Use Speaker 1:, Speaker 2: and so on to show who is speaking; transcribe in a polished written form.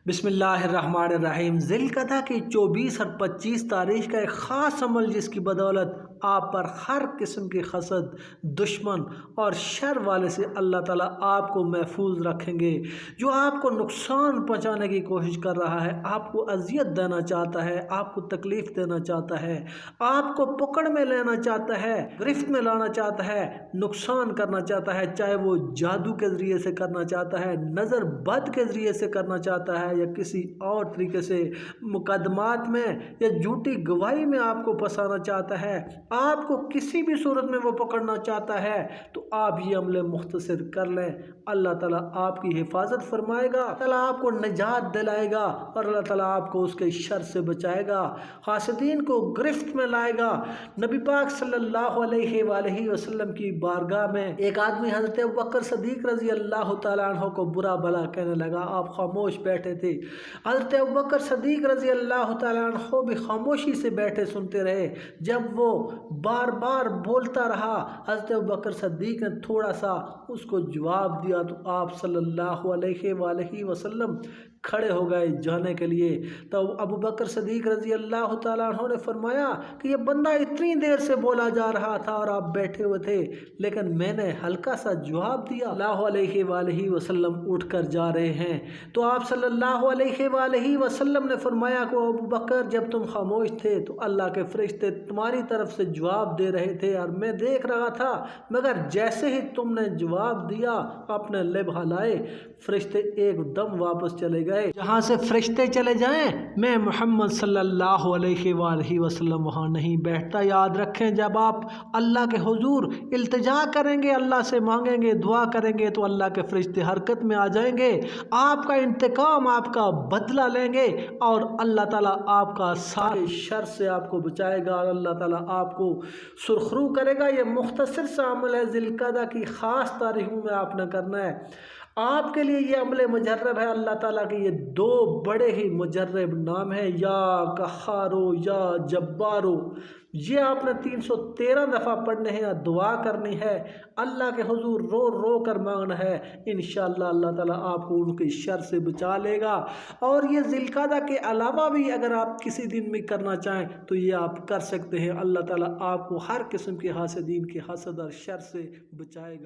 Speaker 1: بسم اللہ الرحمن الرحیم۔ ذی القعدہ کی 24 اور 25 تاریخ کا ایک خاص عمل جس کی بدولت آپ پر ہر قسم کی حسد، دشمن اور شر والے سے اللہ تعالیٰ آپ کو محفوظ رکھیں گے۔ جو آپ کو نقصان پہنچانے کی کوشش کر رہا ہے، آپ کو اذیت دینا چاہتا ہے، آپ کو تکلیف دینا چاہتا ہے، آپ کو پکڑ میں لینا چاہتا ہے، گرفت میں لانا چاہتا ہے، نقصان کرنا چاہتا ہے، چاہے وہ جادو کے ذریعے سے کرنا چاہتا ہے، نظر بد کے ذریعے سے کرنا چاہتا ہے، یا کسی اور طریقے سے مقدمات میں یا جھوٹی گواہی میں آپ کو پھنسانا چاہتا ہے، آپ کو کسی بھی صورت میں وہ پکڑنا چاہتا ہے، تو آپ یہ عمل مختصر کر لیں۔ اللہ تعالیٰ آپ کی حفاظت فرمائے گا، اللہ تعالیٰ آپ کو نجات دلائے گا، اور اللہ تعالیٰ آپ کو اس کے شر سے بچائے گا، حاسدین کو گرفت میں لائے گا۔ نبی پاک صلی اللہ علیہ وآلہ وسلم کی بارگاہ میں ایک آدمی حضرت ابوبکر صدیق رضی اللہ تعالیٰ عنہ کو برا بھلا کہنے لگا۔ آپ خاموش بیٹھے تھے، حضرت ابوبکر صدیق رضی اللہ تعالیٰ عنہ بھی خاموشی سے بیٹھے سنتے رہے۔ جب وہ بار بار بولتا رہا، حضرت ابوبکر صدیق نے تھوڑا سا اس کو جواب دیا، تو آپ صلی اللہ علیہ وآلہ وسلم کھڑے ہو گئے جانے کے لیے۔ تو ابوبکر صدیق رضی اللہ تعالیٰ عنہ نے فرمایا کہ یہ بندہ اتنی دیر سے بولا جا رہا تھا اور آپ بیٹھے ہوئے تھے، لیکن میں نے ہلکا سا جواب دیا۔ اللہ علیہ وآلہ وسلم اٹھ کر جا رہے ہیں، تو آپ صلی اللہ علیہ وآلہ وسلم نے فرمایا کہ ابوبکر، جب تم خاموش تھے تو اللہ کے فرشتے تمہاری طرف سے جواب دے رہے تھے اور میں دیکھ رہا تھا، مگر جیسے ہی تم نے جواب دیا، اپنے لب ہلائے، فرشتے ایک دم واپس چلے گئے۔ جہاں سے فرشتے چلے جائیں، میں محمد صلی اللہ علیہ وآلہ وسلم وہاں نہیں بیٹھتا۔ یاد رکھیں، جب آپ اللہ کے حضور التجا کریں گے، اللہ سے مانگیں گے، دعا کریں گے، تو اللہ کے فرشتے حرکت میں آ جائیں گے، آپ کا انتقام، آپ کا بدلہ لیں گے، اور اللہ تعالیٰ آپ کا سارے شر سے آپ کو بچائے گا، اور اللہ تعالیٰ آپ کو سرخرو کرے گا۔ یہ مختصر سا عمل ہے، ذی القعدہ کی خاص تاریخوں میں آپ نے کرنا ہے۔ آپ کے لیے یہ عمل مجرب ہے۔ اللہ تعالیٰ کے یہ دو بڑے ہی مجرب نام ہیں، یا قہارو یا جبارو۔ یہ آپ نے 313 دفعہ پڑھنے ہیں، دعا کرنی ہے، اللہ کے حضور رو رو کر مانگنا ہے۔ انشاءاللہ اللہ تعالیٰ آپ کو ان کے شر سے بچا لے گا۔ اور یہ ذی القعدہ کے علاوہ بھی اگر آپ کسی دن میں کرنا چاہیں تو یہ آپ کر سکتے ہیں۔ اللہ تعالیٰ آپ کو ہر قسم کے حاسدین کے حسد اور شر سے بچائے گا۔